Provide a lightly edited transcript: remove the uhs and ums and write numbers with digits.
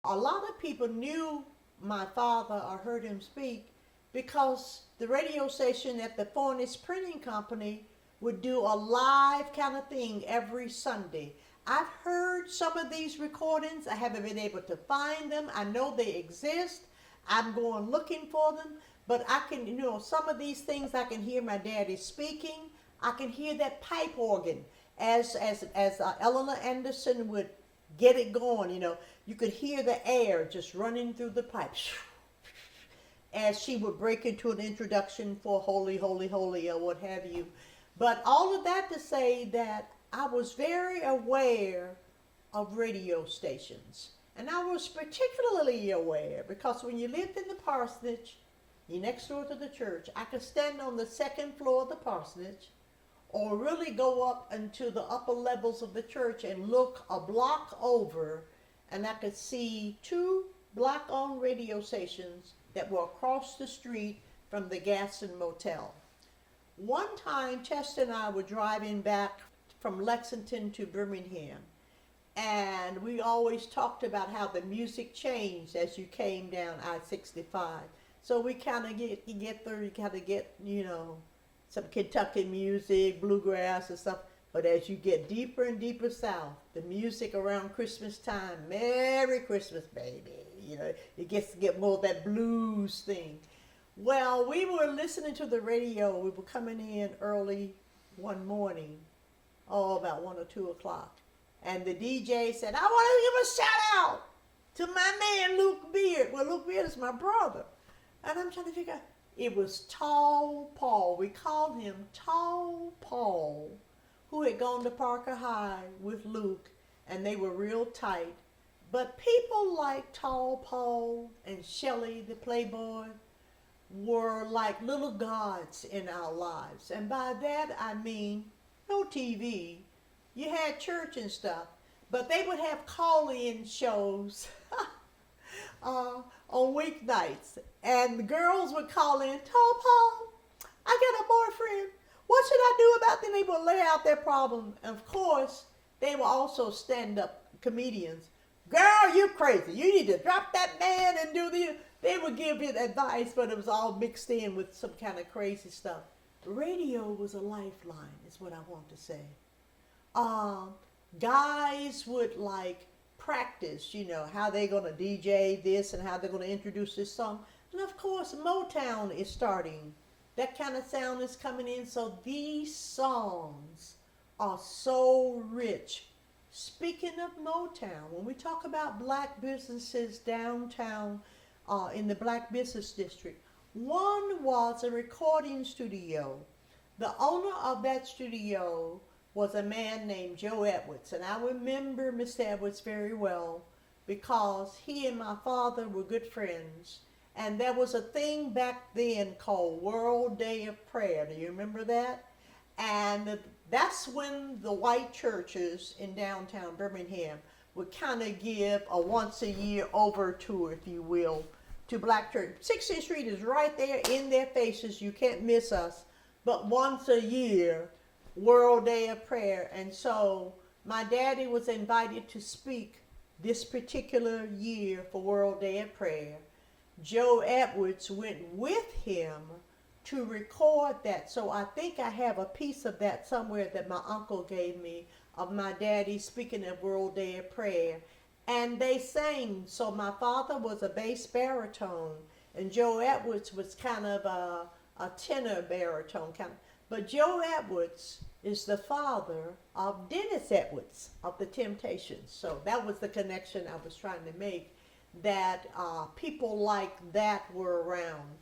A lot of people knew my father or heard him speak because the radio station at the Forness Printing Company would do a live kind of thing every Sunday. I've heard some of these recordings. I haven't been able to find them. I know they exist. I'm going looking for them. But I can, some of these things I can hear my daddy speaking. I can hear that pipe organ as Eleanor Anderson would get it going. You could hear the air just running through the pipes as she would break into an introduction for Holy, Holy, Holy, or what have you. But all of that to say that I was very aware of radio stations. And I was particularly aware because when you lived in the parsonage, you're next door to the church, I could stand on the second floor of the parsonage or really go up into the upper levels of the church and look a block over, and I could see 2 black-owned radio stations that were across the street from the Gaston Motel. One time, Chester and I were driving back from Lexington to Birmingham, and we always talked about how the music changed as you came down I-65. So we kind of get through, you kind of get, some Kentucky music, bluegrass and stuff. But as you get deeper and deeper south, the music around Christmas time, Merry Christmas, baby. It gets to get more of that blues thing. Well, we were listening to the radio. We were coming in early one morning, about 1 or 2 o'clock. And the DJ said, I want to give a shout out to my man, Luke Beard. Well, Luke Beard is my brother. And I'm trying to figure out, it was Tall Paul. We called him Tall Paul, who had gone to Parker High with Luke, and they were real tight. But people like Tall Paul and Shelley, the Playboy, were like little gods in our lives. And by that, I mean no TV. You had church and stuff, but they would have call-in shows on weeknights. And the girls would call in, Tall Paul, I got a boyfriend. What should I do about them? They would lay out their problem. And of course, they were also stand-up comedians. Girl, you crazy. You need to drop that man and do the... They would give you advice, but it was all mixed in with some kind of crazy stuff. Radio was a lifeline, is what I want to say. Guys would practice, how they're going to DJ this and how they're going to introduce this song. And of course, Motown is starting. That kind of sound is coming in. So these songs are so rich. Speaking of Motown, when we talk about black businesses downtown in the black business district, one was a recording studio. The owner of that studio was a man named Joe Edwards. And I remember Mr. Edwards very well because he and my father were good friends. And there was a thing back then called World Day of Prayer. Do you remember that? And that's when the white churches in downtown Birmingham would kind of give a once-a-year overture, if you will, to black church. 16th Street is right there in their faces. You can't miss us. But once a year, World Day of Prayer. And so my daddy was invited to speak this particular year for World Day of Prayer. Joe Edwards went with him to record that. So I think I have a piece of that somewhere that my uncle gave me of my daddy speaking at World Day of Prayer. And they sang. So my father was a bass baritone and Joe Edwards was kind of a tenor baritone kind of. But Joe Edwards is the father of Dennis Edwards of the Temptations. So that was the connection I was trying to make, that people like that were around.